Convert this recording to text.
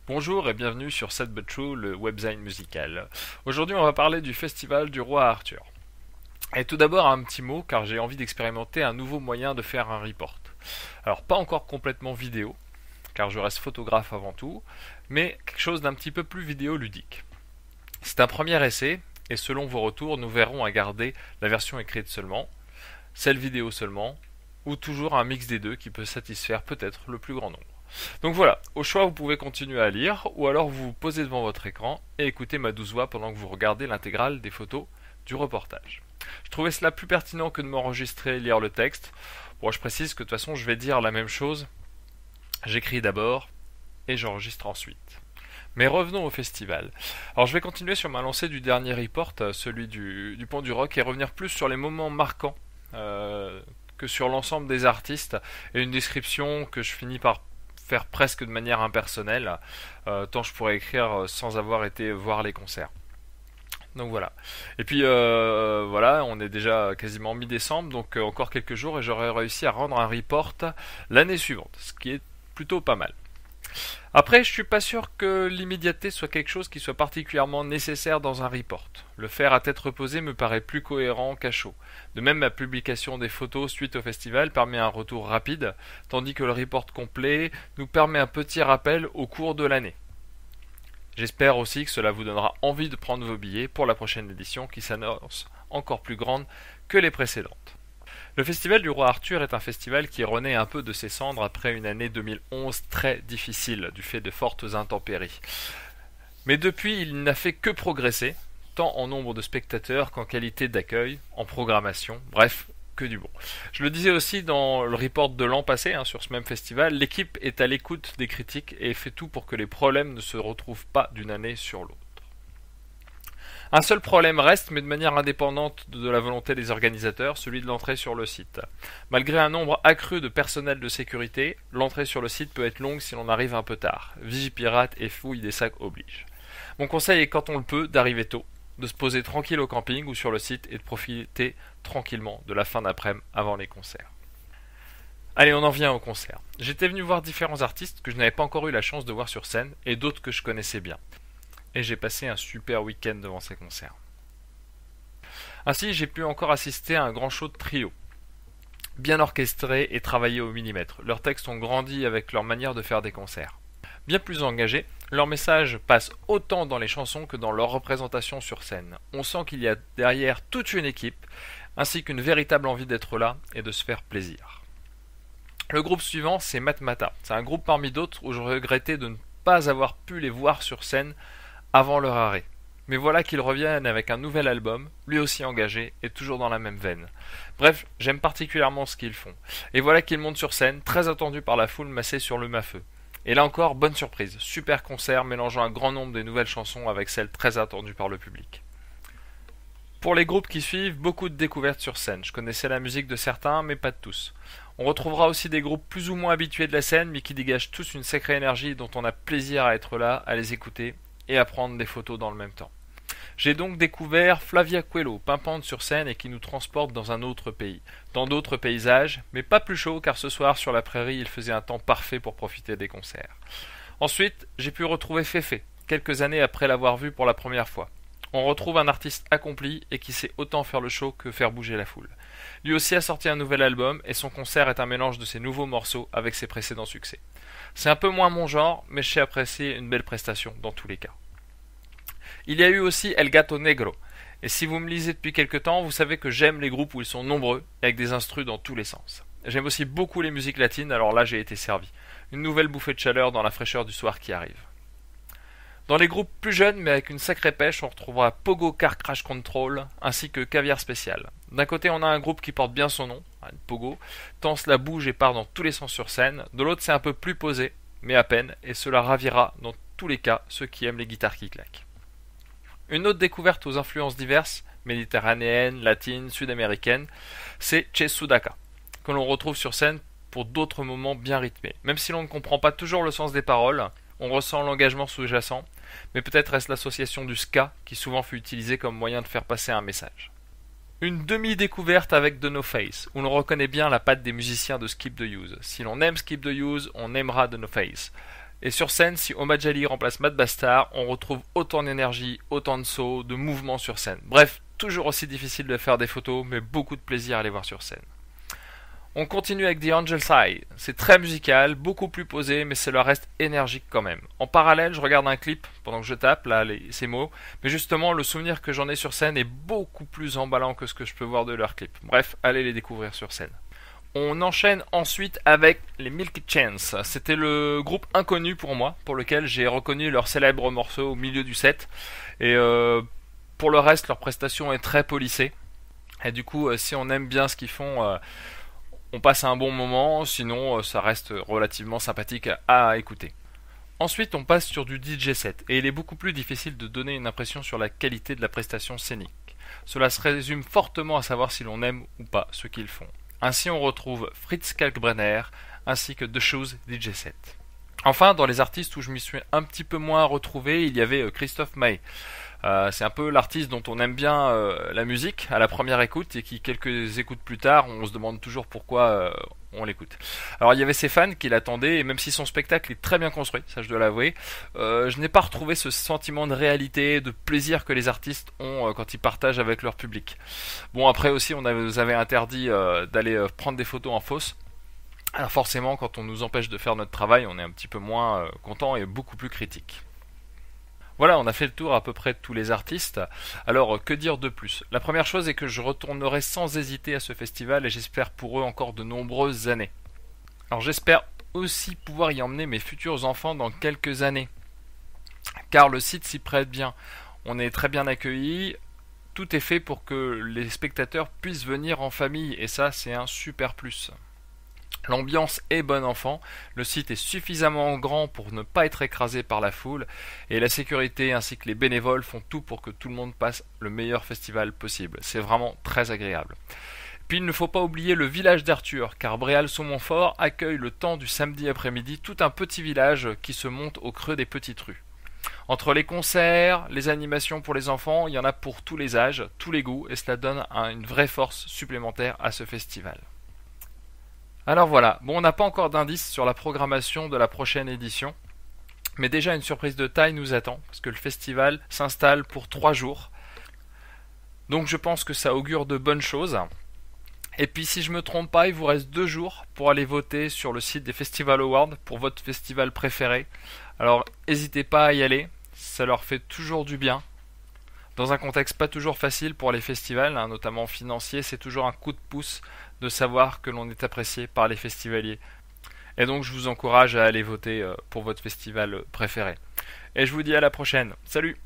Bonjour et bienvenue sur Sad But True, le webzine musical. Aujourd'hui, on va parler du festival du roi Arthur. Et tout d'abord, un petit mot, car j'ai envie d'expérimenter un nouveau moyen de faire un report. Alors, pas encore complètement vidéo, car je reste photographe avant tout, mais quelque chose d'un petit peu plus vidéoludique. C'est un premier essai, et selon vos retours, nous verrons à garder la version écrite seulement, celle vidéo seulement, ou toujours un mix des deux qui peut satisfaire peut-être le plus grand nombre. Donc voilà, au choix vous pouvez continuer à lire ou alors vous vous posez devant votre écran et écoutez ma douce voix pendant que vous regardez l'intégrale des photos du reportage. Je trouvais cela plus pertinent que de m'enregistrer et lire le texte. Bon, je précise que de toute façon je vais dire la même chose. J'écris d'abord et j'enregistre ensuite. Mais revenons au festival. Alors je vais continuer sur ma lancée du dernier report, celui du Pont du Rock, et revenir plus sur les moments marquants que sur l'ensemble des artistes et une description que je finis par faire presque de manière impersonnelle, tant je pourrais écrire sans avoir été voir les concerts. Donc voilà. Et puis voilà, on est déjà quasiment mi-décembre, donc encore quelques jours et j'aurai réussi à rendre un report l'année suivante, ce qui est plutôt pas mal. Après, je suis pas sûr que l'immédiateté soit quelque chose qui soit particulièrement nécessaire dans un report. Le faire à tête reposée me paraît plus cohérent qu'à chaud. De même, ma publication des photos suite au festival permet un retour rapide, tandis que le report complet nous permet un petit rappel au cours de l'année. J'espère aussi que cela vous donnera envie de prendre vos billets pour la prochaine édition qui s'annonce encore plus grande que les précédentes. Le festival du roi Arthur est un festival qui renaît un peu de ses cendres après une année 2011 très difficile du fait de fortes intempéries. Mais depuis, il n'a fait que progresser, tant en nombre de spectateurs qu'en qualité d'accueil, en programmation, bref, que du bon. Je le disais aussi dans le report de l'an passé sur ce même festival, l'équipe est à l'écoute des critiques et fait tout pour que les problèmes ne se retrouvent pas d'une année sur l'autre. Un seul problème reste, mais de manière indépendante de la volonté des organisateurs, celui de l'entrée sur le site. Malgré un nombre accru de personnel de sécurité, l'entrée sur le site peut être longue si l'on arrive un peu tard. Vigipirate et fouille des sacs oblige. Mon conseil est quand on le peut d'arriver tôt, de se poser tranquille au camping ou sur le site et de profiter tranquillement de la fin d'après-midi avant les concerts. Allez, on en vient au concert. J'étais venu voir différents artistes que je n'avais pas encore eu la chance de voir sur scène et d'autres que je connaissais bien. Et j'ai passé un super week-end devant ces concerts. Ainsi, j'ai pu encore assister à un grand show de trio. Bien orchestré et travaillé au millimètre. Leurs textes ont grandi avec leur manière de faire des concerts. Bien plus engagés, leur message passe autant dans les chansons que dans leur représentation sur scène. On sent qu'il y a derrière toute une équipe, ainsi qu'une véritable envie d'être là et de se faire plaisir. Le groupe suivant, c'est Matmata. C'est un groupe parmi d'autres où je regrettais de ne pas avoir pu les voir sur scène avant leur arrêt. Mais voilà qu'ils reviennent avec un nouvel album, lui aussi engagé et toujours dans la même veine. Bref, j'aime particulièrement ce qu'ils font. Et voilà qu'ils montent sur scène, très attendu par la foule massée sur le Mafeu. Et là encore, bonne surprise, super concert mélangeant un grand nombre de nouvelles chansons avec celles très attendues par le public. Pour les groupes qui suivent, beaucoup de découvertes sur scène. Je connaissais la musique de certains, mais pas de tous. On retrouvera aussi des groupes plus ou moins habitués de la scène, mais qui dégagent tous une sacrée énergie dont on a plaisir à être là, à les écouter et à prendre des photos dans le même temps. J'ai donc découvert Flavia Coelho, pimpante sur scène et qui nous transporte dans un autre pays, dans d'autres paysages, mais pas plus chaud car ce soir sur la prairie il faisait un temps parfait pour profiter des concerts. Ensuite, j'ai pu retrouver Féfé, quelques années après l'avoir vu pour la première fois. On retrouve un artiste accompli et qui sait autant faire le show que faire bouger la foule. Lui aussi a sorti un nouvel album et son concert est un mélange de ses nouveaux morceaux avec ses précédents succès. C'est un peu moins mon genre, mais je sais apprécier une belle prestation dans tous les cas. Il y a eu aussi El Gato Negro, et si vous me lisez depuis quelque temps, vous savez que j'aime les groupes où ils sont nombreux et avec des instrus dans tous les sens. J'aime aussi beaucoup les musiques latines, alors là j'ai été servi. Une nouvelle bouffée de chaleur dans la fraîcheur du soir qui arrive. Dans les groupes plus jeunes mais avec une sacrée pêche, on retrouvera Pogo Car Crash Control ainsi que Caviar Spécial. D'un côté, on a un groupe qui porte bien son nom, Pogo, tant cela bouge et part dans tous les sens sur scène. De l'autre, c'est un peu plus posé, mais à peine, et cela ravira dans tous les cas ceux qui aiment les guitares qui claquent. Une autre découverte aux influences diverses, méditerranéennes, latines, sud-américaines, c'est Che Sudaka, que l'on retrouve sur scène pour d'autres moments bien rythmés. Même si l'on ne comprend pas toujours le sens des paroles, on ressent l'engagement sous-jacent, mais peut-être est-ce l'association du ska qui souvent fut utilisée comme moyen de faire passer un message. Une demi-découverte avec The No Face, où l'on reconnaît bien la patte des musiciens de Skip the Use. Si l'on aime Skip the Use, on aimera The No Face. Et sur scène, si Omad Jali remplace Matt Bastard, on retrouve autant d'énergie, autant de sauts, de mouvements sur scène. Bref, toujours aussi difficile de faire des photos, mais beaucoup de plaisir à les voir sur scène. On continue avec The Angel's Eye. C'est très musical, beaucoup plus posé, mais cela reste énergique quand même. En parallèle, je regarde un clip pendant que je tape là ces mots, mais justement, le souvenir que j'en ai sur scène est beaucoup plus emballant que ce que je peux voir de leurs clips. Bref, allez les découvrir sur scène. On enchaîne ensuite avec les Milky Chance. C'était le groupe inconnu pour moi, pour lequel j'ai reconnu leur célèbre morceau au milieu du set. Et pour le reste, leur prestation est très polissée. Et du coup, si on aime bien ce qu'ils font, on passe un bon moment, sinon ça reste relativement sympathique à écouter. Ensuite, on passe sur du DJ set, et il est beaucoup plus difficile de donner une impression sur la qualité de la prestation scénique. Cela se résume fortement à savoir si l'on aime ou pas ce qu'ils font. Ainsi, on retrouve Fritz Kalkbrenner, ainsi que The Shoes DJ set. Enfin, dans les artistes où je m'y suis un petit peu moins retrouvé, il y avait Christophe Maé. C'est un peu l'artiste dont on aime bien la musique à la première écoute et qui quelques écoutes plus tard on se demande toujours pourquoi on l'écoute. Alors il y avait ses fans qui l'attendaient et même si son spectacle est très bien construit, ça je dois l'avouer, je n'ai pas retrouvé ce sentiment de réalité, de plaisir que les artistes ont quand ils partagent avec leur public. Bon après aussi on nous avait interdit d'aller prendre des photos en fausse. Alors forcément quand on nous empêche de faire notre travail on est un petit peu moins content et beaucoup plus critique. Voilà, on a fait le tour à peu près de tous les artistes. Alors, que dire de plus? La première chose est que je retournerai sans hésiter à ce festival et j'espère pour eux encore de nombreuses années. Alors j'espère aussi pouvoir y emmener mes futurs enfants dans quelques années. Car le site s'y prête bien. On est très bien accueillis. Tout est fait pour que les spectateurs puissent venir en famille et ça c'est un super plus. L'ambiance est bon enfant, le site est suffisamment grand pour ne pas être écrasé par la foule, et la sécurité ainsi que les bénévoles font tout pour que tout le monde passe le meilleur festival possible. C'est vraiment très agréable. Puis il ne faut pas oublier le village d'Arthur, car Bréal-Saumont-Fort accueille le temps du samedi après-midi tout un petit village qui se monte au creux des petites rues. Entre les concerts, les animations pour les enfants, il y en a pour tous les âges, tous les goûts, et cela donne une vraie force supplémentaire à ce festival. Alors voilà, bon on n'a pas encore d'indices sur la programmation de la prochaine édition, mais déjà une surprise de taille nous attend, parce que le festival s'installe pour 3 jours. Donc je pense que ça augure de bonnes choses. Et puis si je me trompe pas, il vous reste 2 jours pour aller voter sur le site des Festival Awards pour votre festival préféré. Alors n'hésitez pas à y aller, ça leur fait toujours du bien. Dans un contexte pas toujours facile pour les festivals, notamment financier, c'est toujours un coup de pouce de savoir que l'on est apprécié par les festivaliers. Et donc je vous encourage à aller voter pour votre festival préféré. Et je vous dis à la prochaine. Salut!